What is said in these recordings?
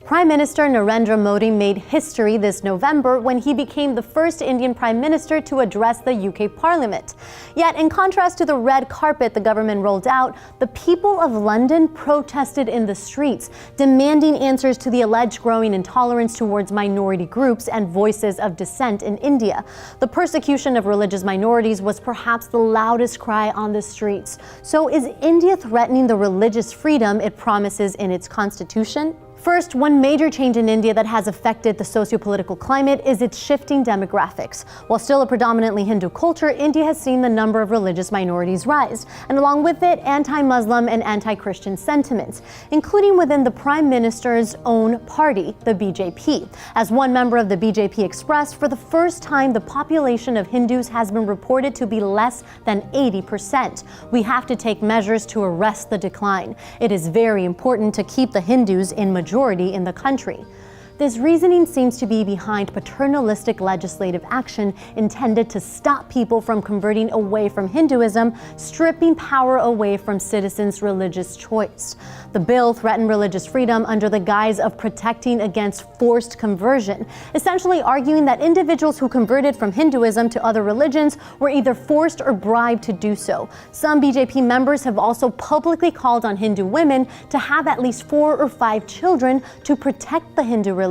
Prime Minister Narendra Modi made history this November when he became the first Indian Prime Minister to address the UK Parliament. Yet, in contrast to the red carpet the government rolled out, the people of London protested in the streets, demanding answers to the alleged growing intolerance towards minority groups and voices of dissent in India. The persecution of religious minorities was perhaps the loudest cry on the streets. So, is India threatening the religious freedom it promises in its constitution? First, one major change in India that has affected the socio-political climate is its shifting demographics. While still a predominantly Hindu culture, India has seen the number of religious minorities rise, and along with it, anti-Muslim and anti-Christian sentiments, including within the Prime Minister's own party, the BJP. As one member of the BJP expressed, for the first time, the population of Hindus has been reported to be less than 80%. We have to take measures to arrest the decline. It is very important to keep the Hindus in majority in the country. This reasoning seems to be behind paternalistic legislative action intended to stop people from converting away from Hinduism, stripping power away from citizens' religious choice. The bill threatened religious freedom under the guise of protecting against forced conversion, essentially arguing that individuals who converted from Hinduism to other religions were either forced or bribed to do so. Some BJP members have also publicly called on Hindu women to have at least 4 or 5 children to protect the Hindu religion.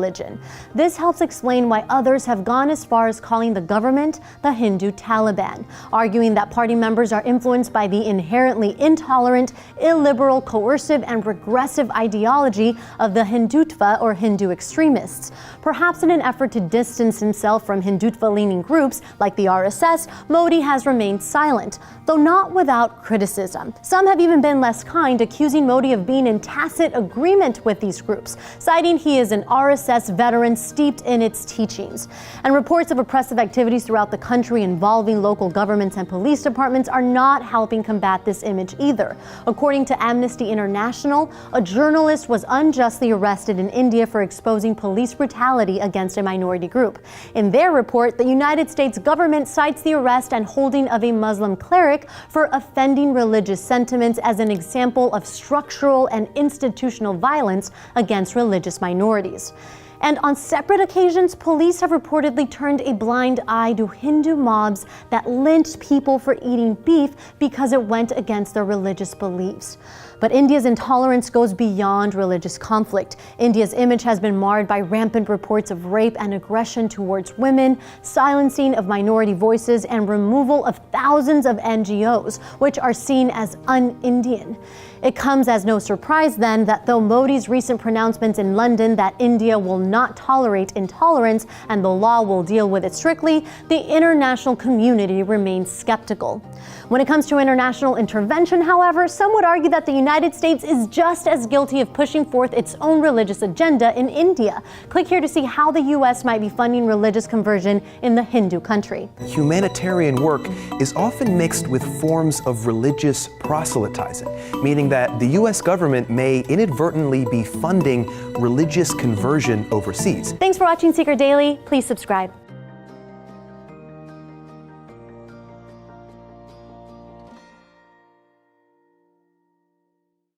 This helps explain why others have gone as far as calling the government the Hindu Taliban, arguing that party members are influenced by the inherently intolerant, illiberal, coercive, and regressive ideology of the Hindutva or Hindu extremists. Perhaps in an effort to distance himself from Hindutva-leaning groups like the RSS, Modi has remained silent, though not without criticism. Some have even been less kind, accusing Modi of being in tacit agreement with these groups, citing he is an RSS veteran steeped in its teachings. And reports of oppressive activities throughout the country involving local governments and police departments are not helping combat this image either. According to Amnesty International, a journalist was unjustly arrested in India for exposing police brutality against a minority group. In their report, the United States government cites the arrest and holding of a Muslim cleric for offending religious sentiments as an example of structural and institutional violence against religious minorities. And on separate occasions, police have reportedly turned a blind eye to Hindu mobs that lynched people for eating beef because it went against their religious beliefs. But India's intolerance goes beyond religious conflict. India's image has been marred by rampant reports of rape and aggression towards women, silencing of minority voices, and removal of thousands of NGOs, which are seen as un-Indian. It comes as no surprise then that though Modi's recent pronouncements in London that India will not tolerate intolerance and the law will deal with it strictly, the international community remains skeptical. When it comes to international intervention, however, some would argue that the United States is just as guilty of pushing forth its own religious agenda in India. Click here to see how the US might be funding religious conversion in the Hindu country. Humanitarian work is often mixed with forms of religious proselytizing, meaning that the US government may inadvertently be funding religious conversion overseas. Thanks for watching Secret Daily. Please subscribe.